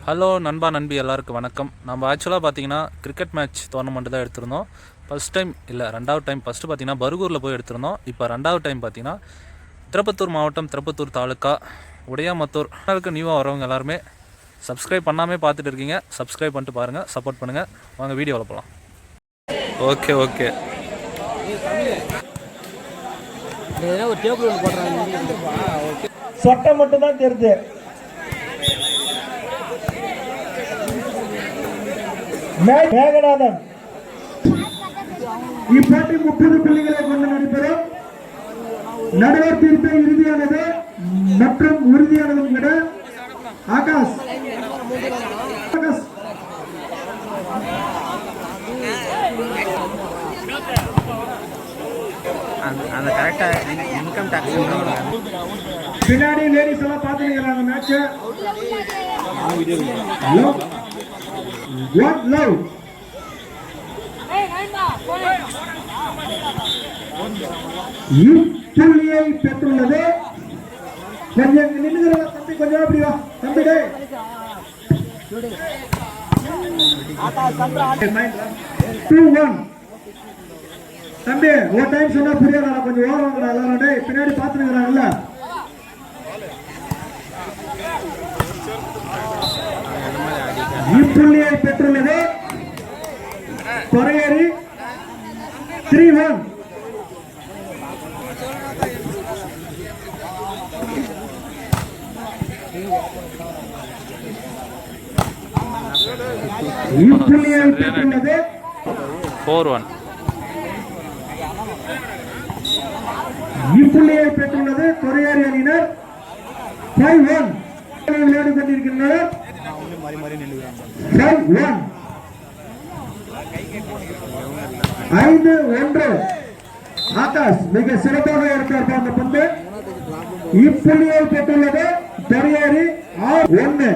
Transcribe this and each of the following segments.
Hello நண்பா நண்பி எல்லாருக்கும் வணக்கம். நம்ம ஆக்சுவலாக பார்த்தீங்கன்னா கிரிக்கெட் மேட்ச் டோர்னமெண்ட் தான் எடுத்திருந்தோம். ஃபஸ்ட் டைம் இல்லை ரெண்டாவது டைம். ஃபஸ்ட்டு பார்த்தீங்கன்னா பர்கூரில் போய் எடுத்திருந்தோம். இப்போ ரெண்டாவது டைம் பார்த்தீங்கன்னா திருப்பத்தூர் மாவட்டம் திருப்பத்தூர் தாலுக்கா உடையாமத்தூர். நியூவாக வரவங்க எல்லாருமே சப்ஸ்கிரைப் பண்ணாமல் பார்த்துட்டு இருக்கீங்க. சப்ஸ்கிரைப் பண்ணிட்டு பாருங்கள், சப்போர்ட் பண்ணுங்கள். வாங்க வீடியோவில் போகலாம். ஓகே சொட்டை மட்டும் தான் தெரியுது. மேகநாதன் இப்போட்டி 30 புள்ளிகளை கொண்டு நடைபெறும். நடுவர் தீர்ப்பை இறுதியானது மற்றும் உறுதியானது விட ஆகாஷ் அந்த கரெக்டா இன்கம் டாக்ஸ் பின்னாடி லேடிஸ் எல்லாம் பாத்துக்கிறாங்க. மேட்ச் லவ் புள்ளியை பெற்றுள்ளது. கொஞ்சம் நின்றுகிற தம்பி, கொஞ்சம் அப்படி வா தம்பி. 2-1 தம்பி. ஒரு டைம் சொன்னா புரியாதா? கொஞ்சம் ஓரம் எல்லாரும் பின்னாடி பாத்துக்கிறாங்கல்ல. இப்புள்ளியை பெற்றுள்ளது கொரையேறி. 3-1 இப்புள்ளியை பெற்றுள்ளது 4-1. இப்புள்ளியை பெற்றுள்ளது கொரையேறி அணியினர். 5-1 விளையாடி கொண்டிருக்கின்றனர். 5-1 ஆகாஷ் மிக சிறப்பாக எடுத்தார் அந்த பந்து. இப்புள்ளியை பெற்றுள்ளது கொரையேறி. 6-1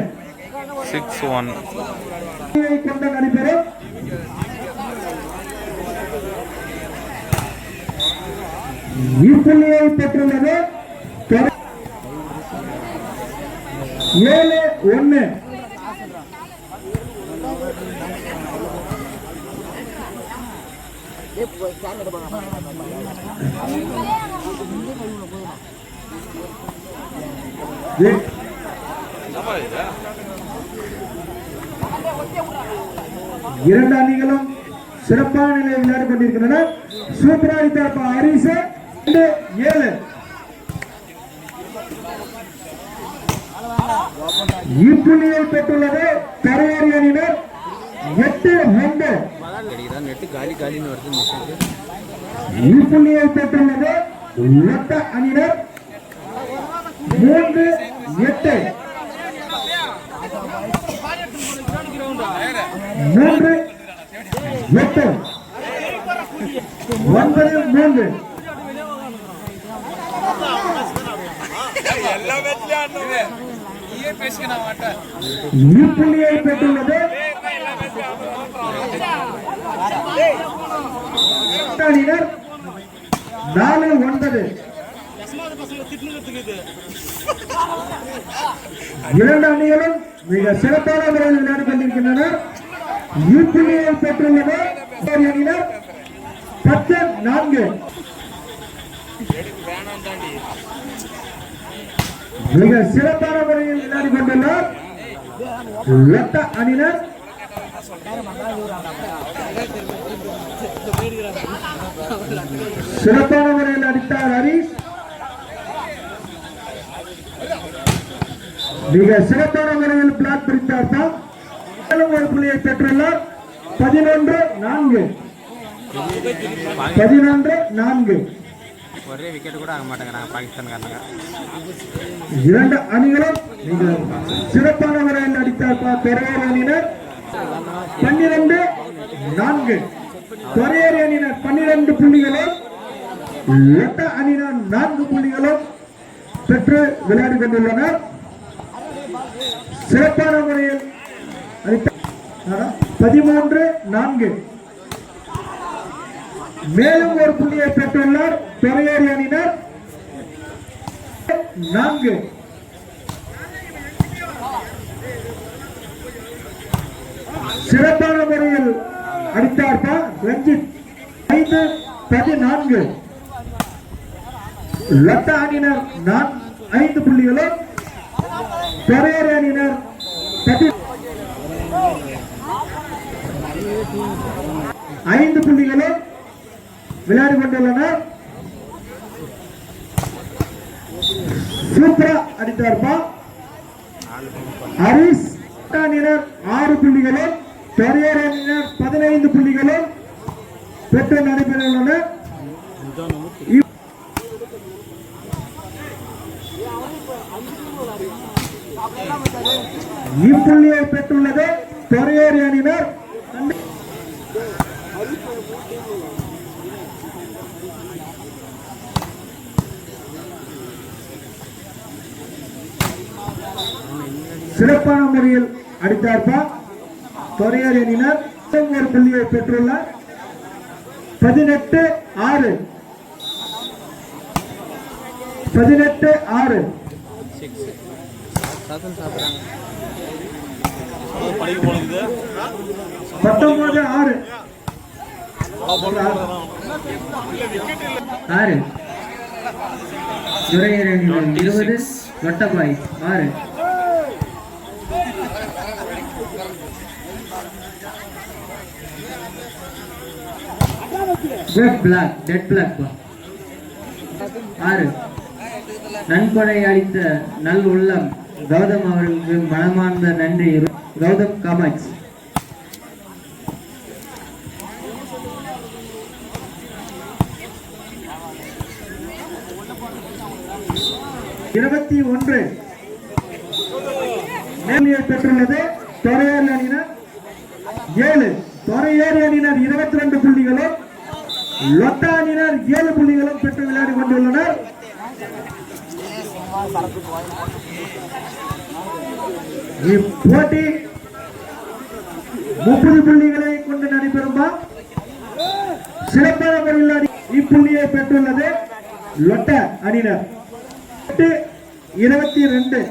கொண்ட நடைபெறும். இப்புள்ளியை பெற்றுள்ளது 7-1 இரண்டு அணிகளும் சிறப்பான நிலையில் விளையாடி கொண்டிருக்கின்றன. சூப்பராக ஹரிச 7 இப்புள்ளியை பெற்றுள்ளது கரையேறி அணியினர். 8-2 இப்புள்ளியை பெற்றுள்ளது லட்ட அணியினர். 3-8 9-3 இப்புள்ளியை பெற்றுள்ளது அணியினர். 4-9 இரண்டு அணிகளும் மிக சிறப்பான முறையில் விளையாடி கொண்டிருக்கின்றனர். இப்புள்ளியை பெற்றுள்ளது அணியினர். 10-4 மிக சிறப்பான முறையில் விளையாடி கொண்டுள்ளார் லட்ட அணியினர். சிறப்பான முறையில் அடித்தார் ஹரிஷ். மிக சிறப்பான முறையில் பிளாக் பிடித்தார் தான். ஒரு புள்ளியை பெற்றுள்ளார். 11-4 ஒரே விக்கெட் கூட ஆக மாட்டேங்கிறாங்க பாகிஸ்தான்காரங்க. இரண்டு அணிகளும் மிக சிறப்பான முறையில் அடித்தார் கொரையேறி அணியினர். 12-4 கொரையேறி அணியினர் 12 புள்ளிகளும் லட்ட அணியினர் 4 புள்ளிகளும் பெற்று விளையாடி கொண்டுள்ளனர். சிறப்பான முறையில் 13-4 மேலும் ஒரு புள்ளியை பெற்றுள்ளார் கொரையேறி அணியினர். 4 சிறப்பான முறையில் அடித்தார்பா ரஞ்சித் 5-14. லத்தா அணியினர் 5 புள்ளிகளும் பெரேரா அணியினர் 5 புள்ளிகளும் விளையாடி கொண்டுள்ளனர். சூப்பரா அடித்தார்பா ஹரிஸ். அணியினர் 6 புள்ளிகளும் பெரேரா அணியினர் 15 புள்ளிகளும் பெற்று நடைபெறவுள்ளனர். இப்புள்ளியை பெற்றுள்ளது பெரேரா அணியினர். சிறப்பான முறையில் அடித்தார்பா பெரேரா அணியினர். ஒரு புள்ளியை பெற்றுள்ளார். 18-6. 18-6. 19-6. 6. துரையரணிகள் 20, வட்டபாய் 6. டெட் பிளாக் 6. நன்கொடை அளித்த நல் உள்ளம் கௌதம் அவர்களுக்கு மனமார்ந்த நன்றி. கௌதம் காமாட்சி 21 மேலியை பெற்றுள்ளது தொரையாறு அணியினர் 7. தொரையாறு அணியினர் 22 புள்ளிகளும் லொட்டா அணியினர் 7 புள்ளிகளும் பெற்று விளையாடி கொண்டுள்ளனர். இப்போட்டி 30 புள்ளிகளை கொண்டு நடைபெறுமா. சிறப்பான முறையில் இப்புள்ளியை பெற்றுள்ளது லொட்டா அணியினர் 22.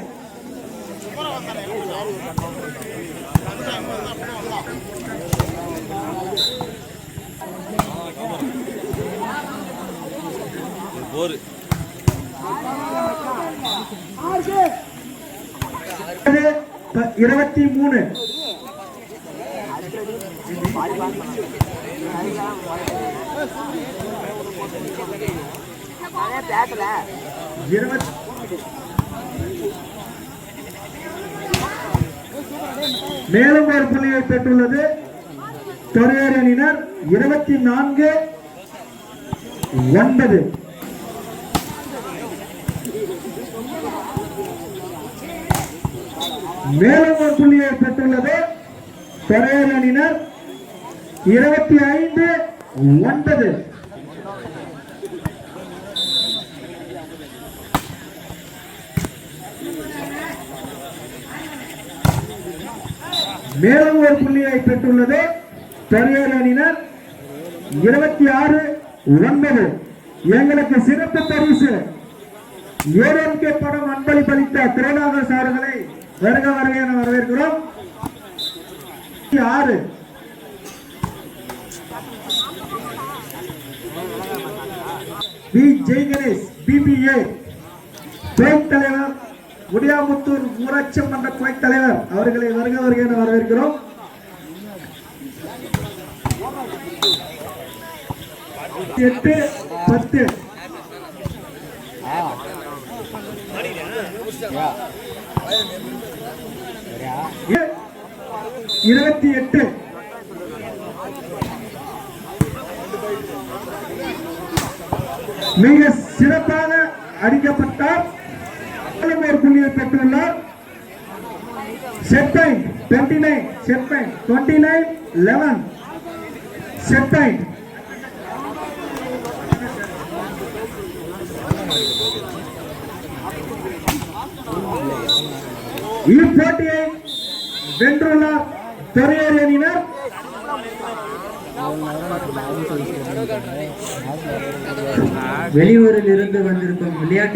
ஒரு 23. மேலும் ஒரு புள்ளியை பெற்றுள்ளது தொரையாறு அணியினர் 24-9. மேலும் ஒரு புள்ளியை பெற்றுள்ளது தொரையாறு அணியினர் 25-9. மேலும் ஒரு புள்ளியை பெற்றுள்ளது தொரையாறு அணியினர் 26-9. எங்களுக்கு சிறப்பு பரிசு ஏஎம்கே படம் அன்பளிப்பளித்த திரைநாதர் சார்களை வருக வருக என வரவேற்கிறோம். 6 பி ஜெய் கணேஷ் பிபிஏ துணைத் தலைவர் முடியாமுத்தூர் ஊராட்சி மன்ற துணைத் தலைவர் அவர்களை வருக வருக என வரவேற்கிறோம். 8-10. 28. மிக சிறப்பாக அடிக்கப்பட்டார். ஒரு புள்ளியை பெற்றுள்ளார். Set point 29. Set point 29-11. Set point இப்போட்டியை வென்றுள்ளார் தொரையாறு அணியினர். வெளியூரில் இருந்து வந்திருக்கும் விளையாட்டு